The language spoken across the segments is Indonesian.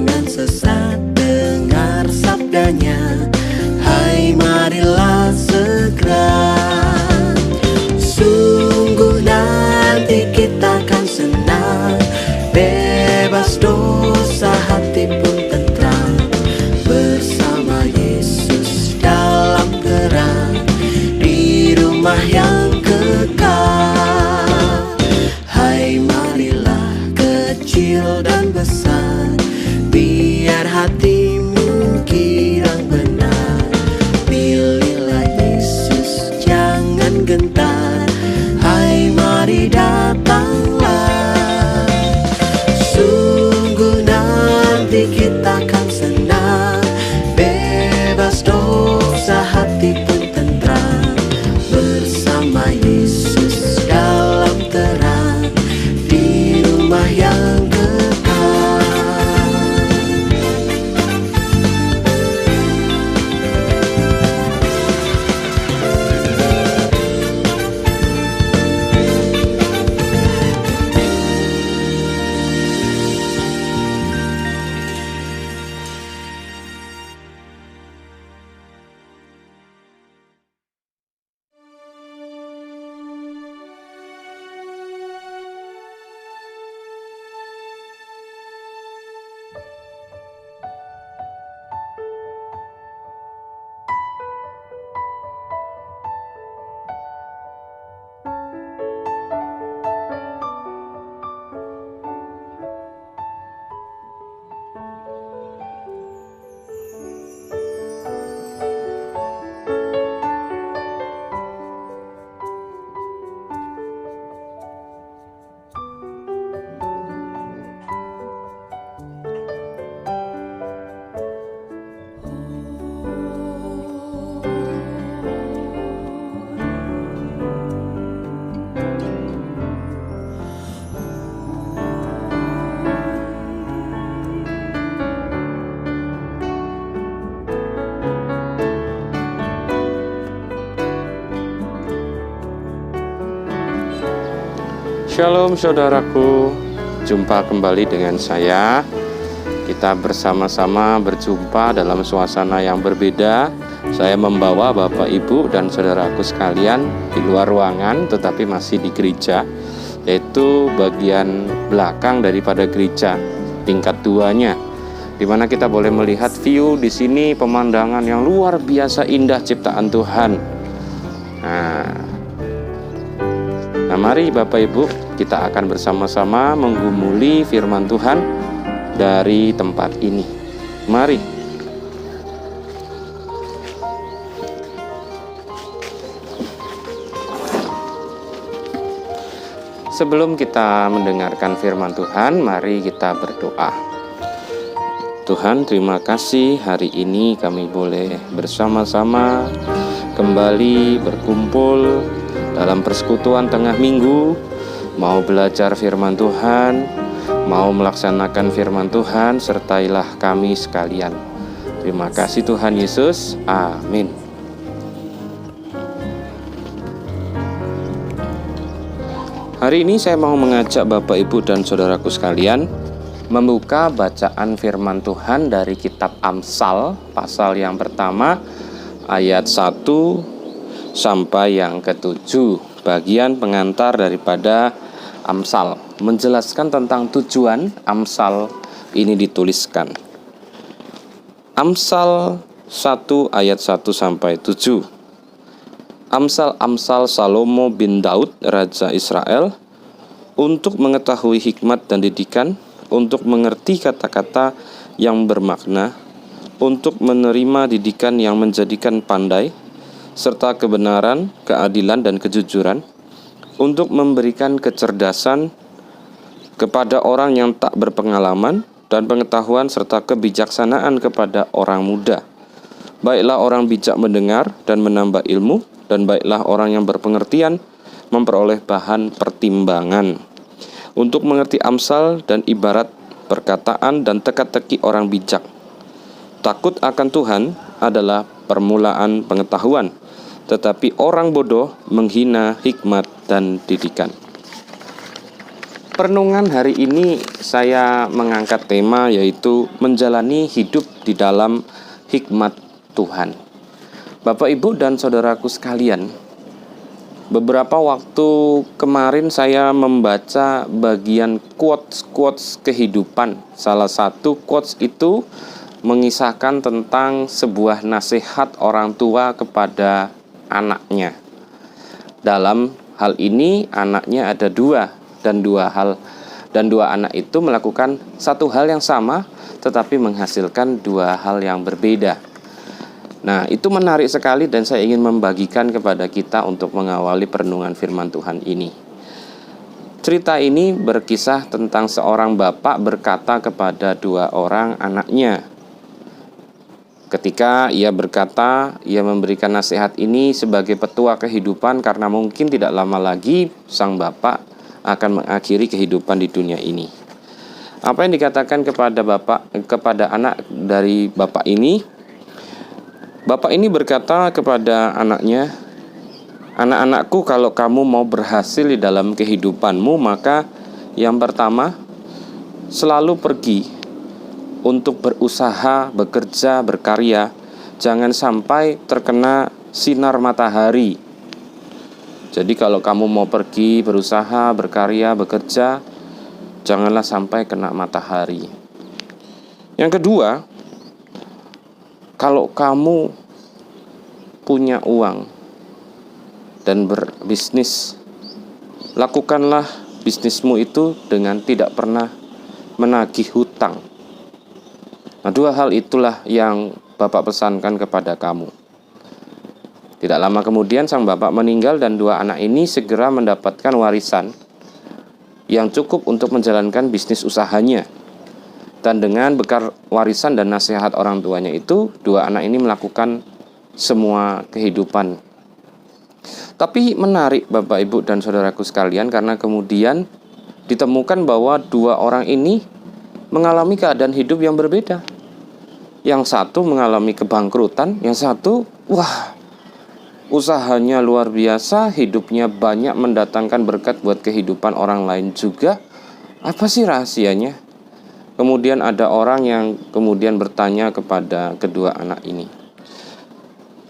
jangan sesat, dengar sabdanya. Hai marilah segera. Sungguh nanti kita akan senang, bebas dosa, hati pun tentram, bersama Yesus dalam terang, di rumah yang kekal. Hai marilah kecil dan besar, biar hatimu girang benar. Pilihlah Yesus, jangan gentar. Hai mari datanglah. Sungguh nanti kita akan senang, bebas dosa, hati pun tentram, bersama Yesus dalam terang, di rumah yang kekal. Shalom saudaraku, jumpa kembali dengan saya. Kita bersama-sama berjumpa dalam suasana yang berbeda. Saya membawa Bapak Ibu dan saudaraku sekalian di luar ruangan tetapi masih di gereja, yaitu bagian belakang daripada gereja, tingkat 2-nya, di mana kita boleh melihat view di sini, pemandangan yang luar biasa indah ciptaan Tuhan. Nah, mari Bapak Ibu, kita akan bersama-sama menggumuli firman Tuhan dari tempat ini. Mari. Sebelum kita mendengarkan firman Tuhan, mari kita berdoa. Tuhan, terima kasih hari ini kami boleh bersama-sama kembali berkumpul dalam persekutuan tengah minggu, mau belajar firman Tuhan, mau melaksanakan firman Tuhan, sertailah kami sekalian. Terima kasih Tuhan Yesus, amin. Hari ini saya mau mengajak Bapak Ibu dan saudaraku sekalian membuka bacaan firman Tuhan dari kitab Amsal, pasal yang pertama, ayat 1 sampai yang ke-7, bagian pengantar daripada Amsal, menjelaskan tentang tujuan Amsal ini dituliskan. Amsal 1 ayat 1 sampai 7. Amsal Salomo bin Daud, Raja Israel, untuk mengetahui hikmat dan didikan, untuk mengerti kata-kata yang bermakna, untuk menerima didikan yang menjadikan pandai, serta kebenaran, keadilan, dan kejujuran, untuk memberikan kecerdasan kepada orang yang tak berpengalaman, dan pengetahuan serta kebijaksanaan kepada orang muda. Baiklah orang bijak mendengar dan menambah ilmu, dan baiklah orang yang berpengertian memperoleh bahan pertimbangan. Untuk mengerti amsal dan ibarat perkataan dan teka-teki orang bijak. Takut akan Tuhan adalah permulaan pengetahuan, tetapi orang bodoh menghina hikmat dan didikan. Perenungan hari ini saya mengangkat tema yaitu menjalani hidup di dalam hikmat Tuhan. Bapak, Ibu, dan saudaraku sekalian, beberapa waktu kemarin saya membaca bagian quotes kehidupan. Salah satu quotes itu mengisahkan tentang sebuah nasihat orang tua kepada anaknya. Dalam hal ini anaknya ada dua dua anak itu melakukan satu hal yang sama tetapi menghasilkan dua hal yang berbeda. Nah, itu menarik sekali dan saya ingin membagikan kepada kita untuk mengawali perenungan firman Tuhan ini. Cerita ini berkisah tentang seorang bapak berkata kepada dua orang anaknya. Ketika ia berkata, ia memberikan nasihat ini sebagai petua kehidupan karena mungkin tidak lama lagi sang bapak akan mengakhiri kehidupan di dunia ini. Apa yang dikatakan kepada anak dari bapak ini? Bapak ini berkata kepada anaknya, "Anak-anakku, kalau kamu mau berhasil di dalam kehidupanmu, maka yang pertama, selalu pergi untuk berusaha, bekerja, berkarya. Jangan sampai terkena sinar matahari. Jadi kalau kamu mau pergi, berusaha, berkarya, bekerja, janganlah sampai kena matahari. Yang kedua, kalau kamu punya uang dan berbisnis, lakukanlah bisnismu itu dengan tidak pernah menagih hutang. Nah, dua hal itulah yang Bapak pesankan kepada kamu." Tidak lama kemudian sang bapak meninggal dan dua anak ini segera mendapatkan warisan yang cukup untuk menjalankan bisnis usahanya. Dan dengan bekal warisan dan nasihat orang tuanya itu, dua anak ini melakukan semua kehidupan. Tapi menarik Bapak, Ibu, dan saudaraku sekalian, karena kemudian ditemukan bahwa dua orang ini mengalami keadaan hidup yang berbeda. Yang satu mengalami kebangkrutan, yang satu, usahanya luar biasa, hidupnya banyak mendatangkan berkat buat kehidupan orang lain juga. Apa sih rahasianya? Kemudian ada orang yang kemudian bertanya kepada kedua anak ini.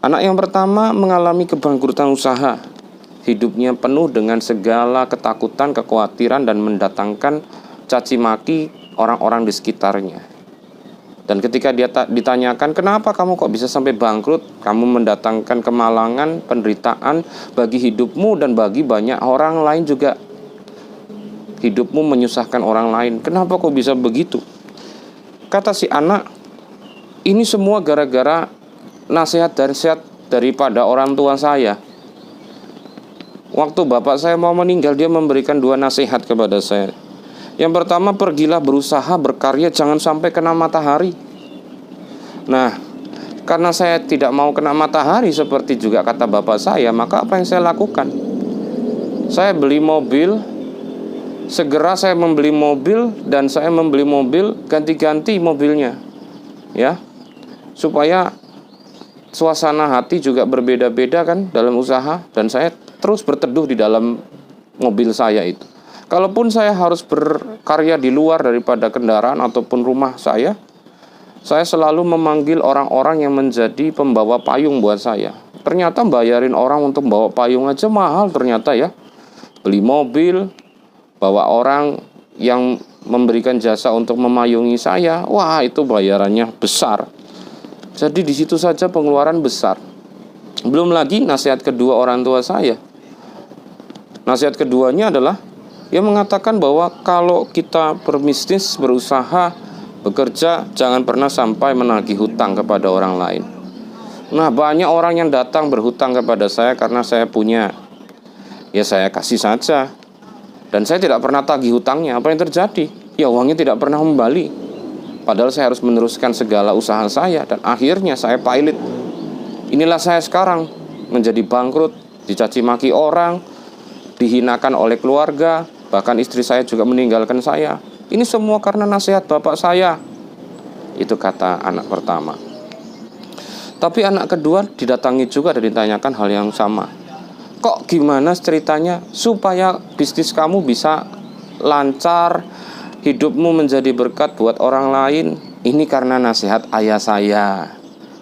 Anak yang pertama mengalami kebangkrutan usaha. Hidupnya penuh dengan segala ketakutan, kekhawatiran, dan mendatangkan caci maki orang-orang di sekitarnya. Dan ketika dia ditanyakan, "Kenapa kamu kok bisa sampai bangkrut? Kamu mendatangkan kemalangan, penderitaan bagi hidupmu dan bagi banyak orang lain juga. Hidupmu menyusahkan orang lain. Kenapa kok bisa begitu?" Kata si anak, "Ini semua gara-gara nasihat daripada orang tua saya. Waktu bapak saya mau meninggal, dia memberikan dua nasihat kepada saya. Yang pertama, pergilah berusaha, berkarya, jangan sampai kena matahari. Nah, karena saya tidak mau kena matahari seperti juga kata bapak saya, maka apa yang saya lakukan? Saya beli mobil, segera saya membeli mobil, dan saya membeli mobil ganti-ganti mobilnya. Ya, supaya suasana hati juga berbeda-beda kan dalam usaha, dan saya terus berteduh di dalam mobil saya itu. Kalaupun saya harus berkarya di luar daripada kendaraan ataupun rumah saya selalu memanggil orang-orang yang menjadi pembawa payung buat saya. Ternyata bayarin orang untuk bawa payung aja mahal ternyata ya. Beli mobil, bawa orang yang memberikan jasa untuk memayungi saya, wah itu bayarannya besar. Jadi di situ saja pengeluaran besar. Belum lagi nasihat kedua orang tua saya. Nasihat keduanya adalah ia mengatakan bahwa kalau kita berbisnis, berusaha, bekerja, jangan pernah sampai menagih hutang kepada orang lain. Nah, banyak orang yang datang berhutang kepada saya karena saya punya. Ya saya kasih saja. Dan saya tidak pernah tagih hutangnya. Apa yang terjadi? Ya uangnya tidak pernah kembali. Padahal saya harus meneruskan segala usaha saya. Dan akhirnya saya pailit. Inilah saya sekarang menjadi bangkrut, dicaci maki orang, dihinakan oleh keluarga. Bahkan istri saya juga meninggalkan saya. Ini semua karena nasihat bapak saya. Itu kata anak pertama. Tapi anak kedua didatangi juga dan ditanyakan hal yang sama. Kok gimana ceritanya supaya bisnis kamu bisa lancar, hidupmu menjadi berkat buat orang lain, ini karena nasihat ayah saya.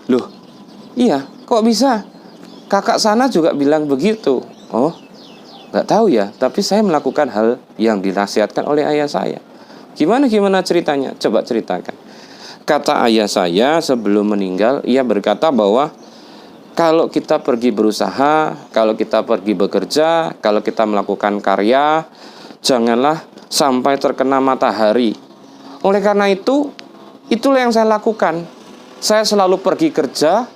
Loh, iya, kok bisa? Kakak sana juga bilang begitu. Oh, nggak tahu ya, tapi saya melakukan hal yang dinasihatkan oleh ayah saya. Gimana ceritanya? Coba ceritakan. Kata ayah saya sebelum meninggal, ia berkata bahwa kalau kita pergi berusaha, kalau kita pergi bekerja, kalau kita melakukan karya, janganlah sampai terkena matahari. Oleh karena itu, itulah yang saya lakukan. Saya selalu pergi kerja,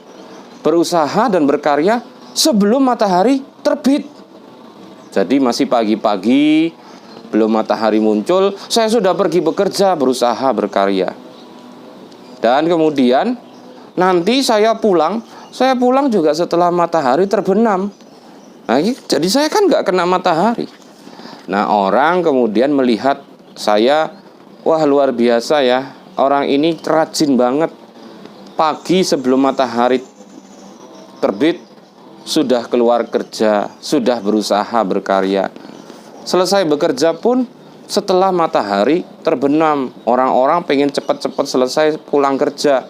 berusaha dan berkarya sebelum matahari terbit. Jadi masih pagi-pagi, belum matahari muncul, saya sudah pergi bekerja, berusaha, berkarya. Dan kemudian nanti saya pulang juga setelah matahari terbenam. Nah, jadi saya kan nggak kena matahari. Nah, orang kemudian melihat saya, wah luar biasa ya, orang ini rajin banget. Pagi sebelum matahari terbit sudah keluar kerja, sudah berusaha berkarya. Selesai bekerja pun setelah matahari terbenam. Orang-orang pengen cepat-cepat selesai pulang kerja.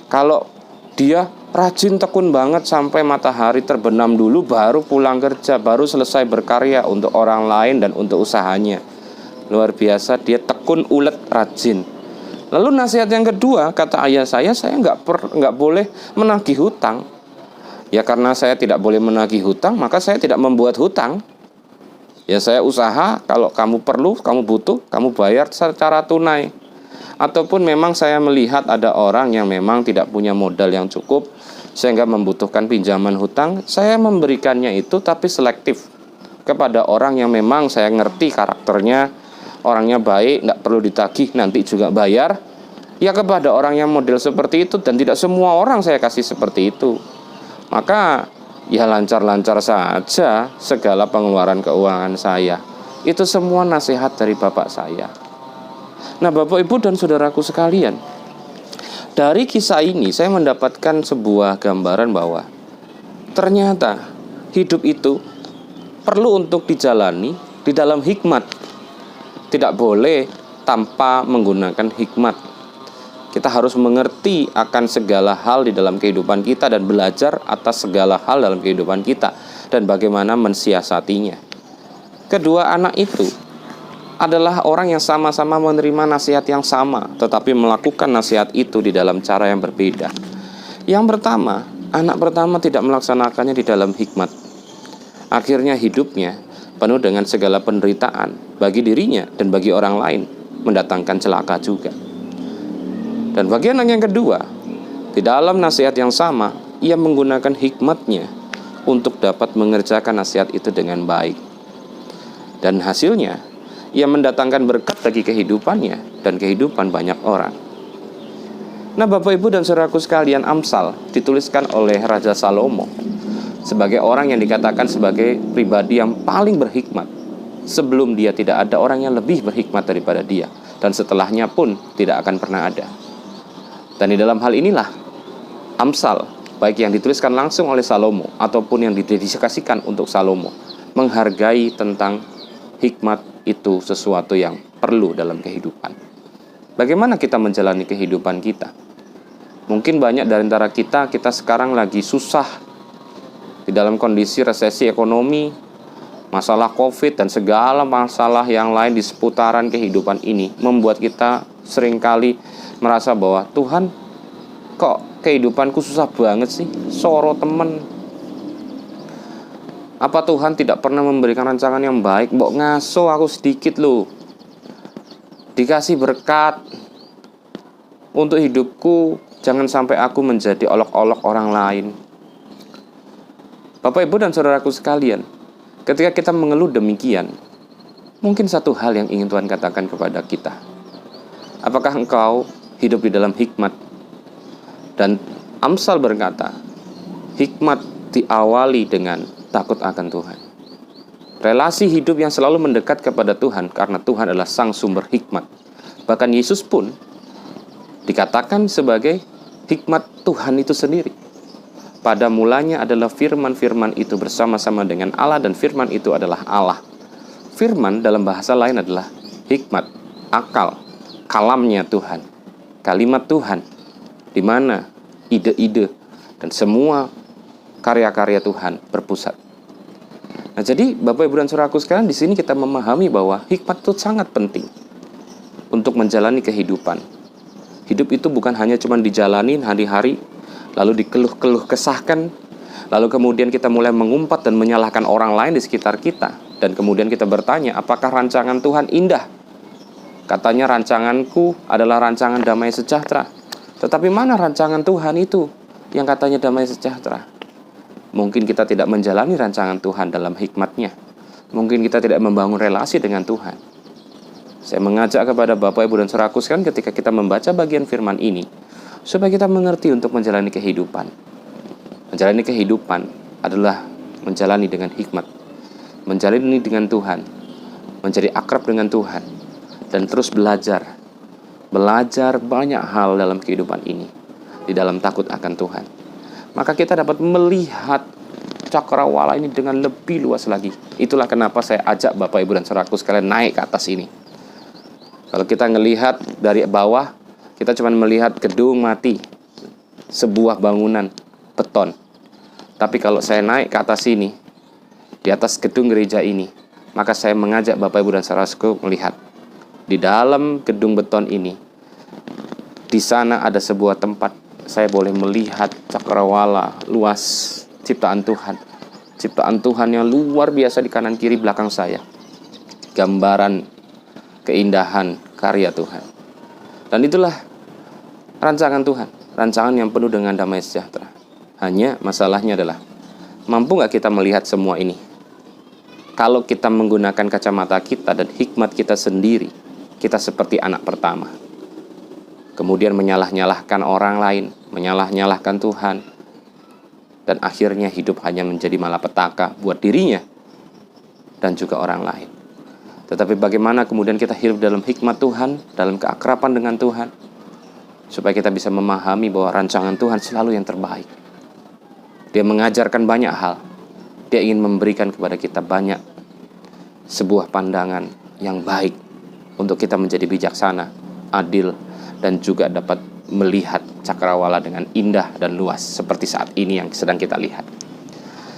Kalau dia rajin tekun banget sampai matahari terbenam dulu baru pulang kerja, baru selesai berkarya untuk orang lain dan untuk usahanya. Luar biasa, dia tekun, ulet, rajin. Lalu nasihat yang kedua, kata ayah saya nggak boleh menagih hutang. Ya karena saya tidak boleh menagih hutang, maka saya tidak membuat hutang. Ya saya usaha, kalau kamu perlu, kamu butuh, kamu bayar secara tunai. Ataupun memang saya melihat ada orang yang memang tidak punya modal yang cukup sehingga membutuhkan pinjaman hutang, saya memberikannya itu tapi selektif kepada orang yang memang saya ngerti karakternya, orangnya baik, nggak perlu ditagih, nanti juga bayar. Ya kepada orang yang model seperti itu, dan tidak semua orang saya kasih seperti itu. Maka ya lancar-lancar saja segala pengeluaran keuangan saya. Itu semua nasihat dari bapak saya. Nah, Bapak, Ibu, dan saudaraku sekalian, dari kisah ini saya mendapatkan sebuah gambaran bahwa ternyata hidup itu perlu untuk dijalani di dalam hikmat. Tidak boleh tanpa menggunakan hikmat. Kita harus mengerti akan segala hal di dalam kehidupan kita dan belajar atas segala hal dalam kehidupan kita dan bagaimana mensiasatinya. Kedua anak itu adalah orang yang sama-sama menerima nasihat yang sama, tetapi melakukan nasihat itu di dalam cara yang berbeda. Yang pertama, anak pertama tidak melaksanakannya di dalam hikmat. Akhirnya hidupnya penuh dengan segala penderitaan bagi dirinya dan bagi orang lain, mendatangkan celaka juga. Dan bagi anak yang kedua, di dalam nasihat yang sama, ia menggunakan hikmatnya untuk dapat mengerjakan nasihat itu dengan baik. Dan hasilnya, ia mendatangkan berkat bagi kehidupannya dan kehidupan banyak orang. Nah, Bapak, Ibu, dan saudaraku sekalian, Amsal dituliskan oleh Raja Salomo sebagai orang yang dikatakan sebagai pribadi yang paling berhikmat. Sebelum dia tidak ada orang yang lebih berhikmat daripada dia, dan setelahnya pun tidak akan pernah ada. Dan di dalam hal inilah Amsal, baik yang dituliskan langsung oleh Salomo ataupun yang didedikasikan untuk Salomo, menghargai tentang hikmat itu sesuatu yang perlu dalam kehidupan. Bagaimana kita menjalani kehidupan kita? Mungkin banyak dari antara kita sekarang lagi susah di dalam kondisi resesi ekonomi, masalah COVID dan segala masalah yang lain di seputaran kehidupan ini membuat kita seringkali merasa bahwa Tuhan, kok kehidupanku susah banget sih, soro temen. Apa Tuhan tidak pernah memberikan rancangan yang baik? Mbok ngaso aku sedikit loh, dikasih berkat untuk hidupku, jangan sampai aku menjadi olok-olok orang lain. Bapak, Ibu, dan saudaraku sekalian, ketika kita mengeluh demikian, mungkin satu hal yang ingin Tuhan katakan kepada kita. Apakah engkau hidup di dalam hikmat? Dan Amsal berkata, hikmat diawali dengan takut akan Tuhan. Relasi hidup yang selalu mendekat kepada Tuhan, karena Tuhan adalah sang sumber hikmat. Bahkan Yesus pun dikatakan sebagai hikmat Tuhan itu sendiri. Pada mulanya adalah firman, firman itu bersama-sama dengan Allah, dan firman itu adalah Allah. Firman dalam bahasa lain adalah hikmat, akal, kalamnya Tuhan, kalimat Tuhan, di mana ide-ide dan semua karya-karya Tuhan berpusat. Nah, jadi Bapak Ibu dan Saudaraku sekalian, di sini kita memahami bahwa hikmat itu sangat penting untuk menjalani kehidupan. Hidup itu bukan hanya cuma dijalanin hari-hari, lalu dikeluh-keluh kesahkan, lalu kemudian kita mulai mengumpat dan menyalahkan orang lain di sekitar kita. Dan kemudian kita bertanya, apakah rancangan Tuhan indah? Katanya rancanganku adalah rancangan damai sejahtera. Tetapi mana rancangan Tuhan itu yang katanya damai sejahtera? Mungkin kita tidak menjalani rancangan Tuhan dalam hikmatnya. Mungkin kita tidak membangun relasi dengan Tuhan. Saya mengajak kepada Bapak, Ibu, dan Saudaraku sekalian ketika kita membaca bagian firman ini, supaya kita mengerti untuk menjalani kehidupan. Menjalani kehidupan adalah menjalani dengan hikmat, menjalani dengan Tuhan, menjadi akrab dengan Tuhan, dan terus belajar banyak hal dalam kehidupan ini, di dalam takut akan Tuhan. Maka kita dapat melihat cakrawala ini dengan lebih luas lagi. Itulah kenapa saya ajak Bapak, Ibu, dan Saudaraku sekalian naik ke atas ini. Kalau kita ngelihat dari bawah, kita cuma melihat gedung mati, sebuah bangunan beton. Tapi kalau saya naik ke atas ini, di atas gedung gereja ini, maka saya mengajak Bapak, Ibu, dan Saudaraku melihat di dalam gedung beton ini, di sana ada sebuah tempat saya boleh melihat cakrawala luas ciptaan Tuhan. Ciptaan Tuhan yang luar biasa di kanan kiri belakang saya. Gambaran keindahan karya Tuhan. Dan itulah rancangan Tuhan, rancangan yang penuh dengan damai sejahtera. Hanya masalahnya adalah, mampu gak kita melihat semua ini? Kalau kita menggunakan kacamata kita dan hikmat kita sendiri, kita seperti anak pertama. Kemudian menyalah-nyalahkan orang lain, menyalah-nyalahkan Tuhan, dan akhirnya hidup hanya menjadi malapetaka buat dirinya dan juga orang lain. Tetapi bagaimana kemudian kita hidup dalam hikmat Tuhan, dalam keakraban dengan Tuhan, supaya kita bisa memahami bahwa rancangan Tuhan selalu yang terbaik. Dia mengajarkan banyak hal. Dia ingin memberikan kepada kita banyak sebuah pandangan yang baik untuk kita menjadi bijaksana, adil, dan juga dapat melihat cakrawala dengan indah dan luas seperti saat ini yang sedang kita lihat.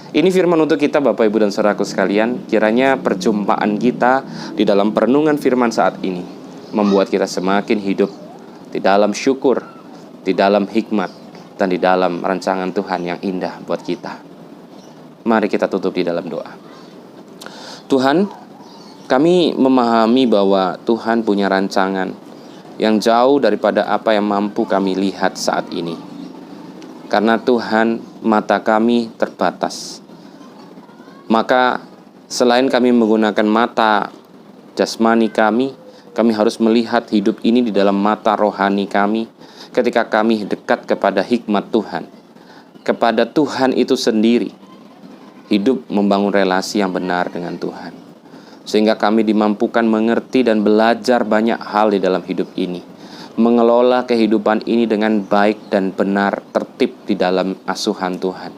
Ini firman untuk kita Bapak, Ibu, dan Saudaraku sekalian. Kiranya perjumpaan kita di dalam perenungan firman saat ini membuat kita semakin hidup di dalam syukur, di dalam hikmat, dan di dalam rancangan Tuhan yang indah buat kita. Mari kita tutup di dalam doa. Tuhan, kami memahami bahwa Tuhan punya rancangan yang jauh daripada apa yang mampu kami lihat saat ini. Karena Tuhan, mata kami terbatas. Maka selain kami menggunakan mata jasmani kami harus melihat hidup ini di dalam mata rohani kami ketika kami dekat kepada hikmat Tuhan, kepada Tuhan itu sendiri. Hidup membangun relasi yang benar dengan Tuhan, sehingga kami dimampukan mengerti dan belajar banyak hal di dalam hidup ini, mengelola kehidupan ini dengan baik dan benar, tertib di dalam asuhan Tuhan.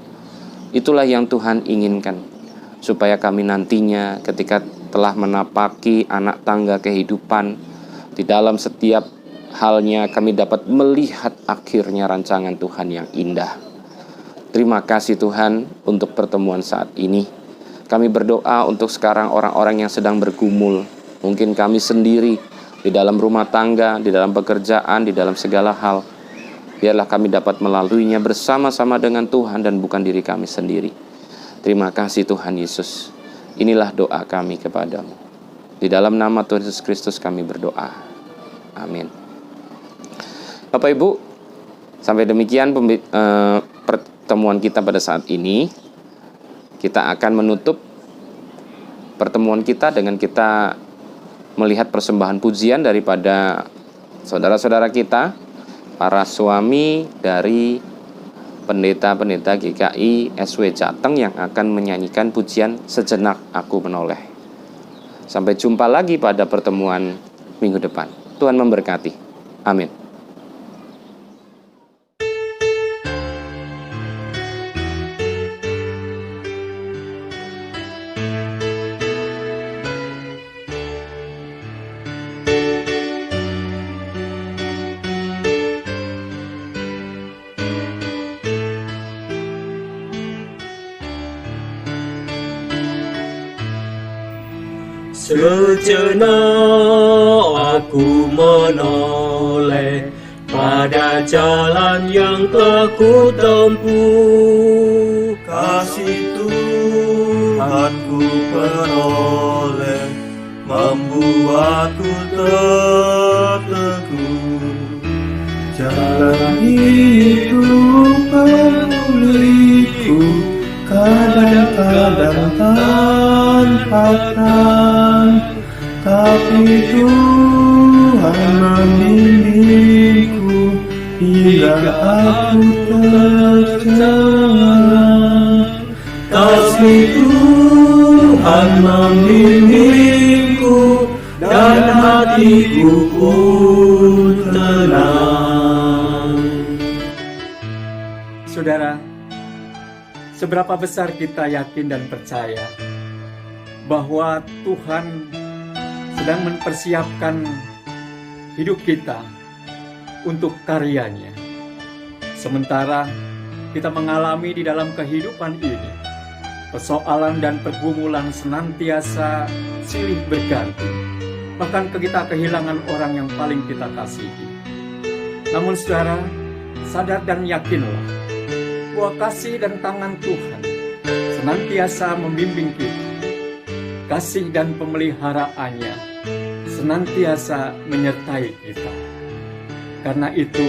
Itulah yang Tuhan inginkan, supaya kami nantinya ketika telah menapaki anak tangga kehidupan, di dalam setiap halnya kami dapat melihat akhirnya rancangan Tuhan yang indah. Terima kasih Tuhan untuk pertemuan saat ini. Kami berdoa untuk sekarang orang-orang yang sedang bergumul, mungkin kami sendiri di dalam rumah tangga, di dalam pekerjaan, di dalam segala hal. Biarlah kami dapat melaluinya bersama-sama dengan Tuhan dan bukan diri kami sendiri. Terima kasih Tuhan Yesus. Inilah doa kami kepadamu. Di dalam nama Tuhan Yesus Kristus kami berdoa. Amin. Bapak Ibu, sampai demikian pertemuan kita pada saat ini. Kita akan menutup pertemuan kita dengan kita melihat persembahan pujian daripada saudara-saudara kita, para suami dari pendeta-pendeta GKI SW Jateng yang akan menyanyikan pujian Sejenak Aku Menoleh. Sampai jumpa lagi pada pertemuan minggu depan. Tuhan memberkati. Amin. Sejenak aku menoleh pada jalan yang telah ku tempuh. Kasih Tuhanku peroleh membuatku terteguh. Jalan hidup penuliku kadang-kadang tanpa terang, tapi Tuhan membimbingku hingga aku tercengang. Kasih Tuhan membimbingku dan hatiku pun tenang. Saudara, seberapa besar kita yakin dan percaya bahwa Tuhan sedang mempersiapkan hidup kita untuk karyanya. Sementara kita mengalami di dalam kehidupan ini persoalan dan pergumulan senantiasa silih berganti. Bahkan kita kehilangan orang yang paling kita kasihi. Namun saudara, sadar dan yakinlah bahwa kasih dan tangan Tuhan senantiasa membimbing kita. Kasih dan pemeliharaannya senantiasa menyertai kita. Karena itu,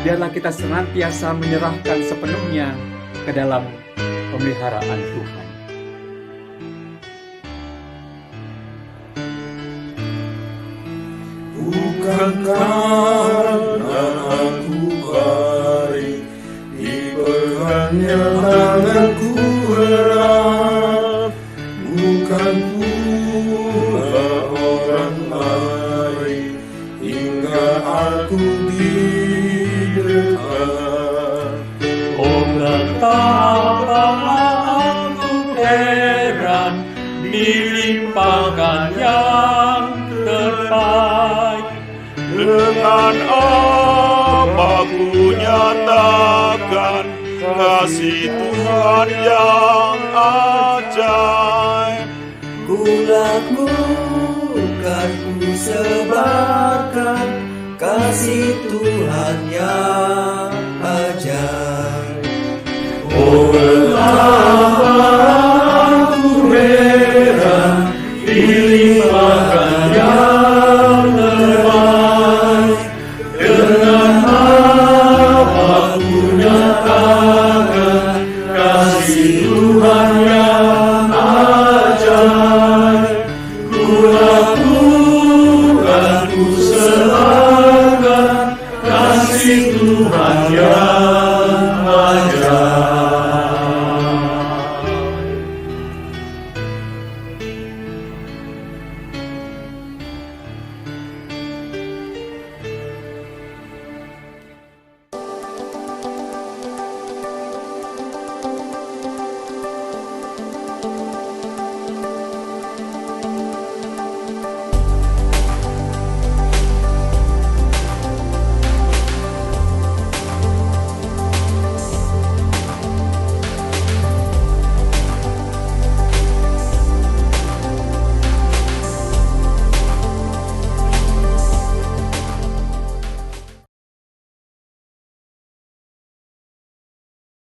biarlah kita senantiasa menyerahkan sepenuhnya ke dalam pemeliharaan Tuhan. Bukan karena aku baik, dipegannya tanganku erat, bukan pula orang baik, hingga aku didekat. Oh, betapa aku heran dilimpahkan yang terbaik. Dengan apa ku nyatakan kasih Tuhan yang ajaib. Ku lakukan, ku sebarkan kasih Tuhan yang ajaib. Oh, betapa aku heran dilimpahkan yang terbaik. Dengan apa ku nyatakan kasih Tuhan yang ajaib. Ku lakukan, ku sebarkan kasih Tuhan yang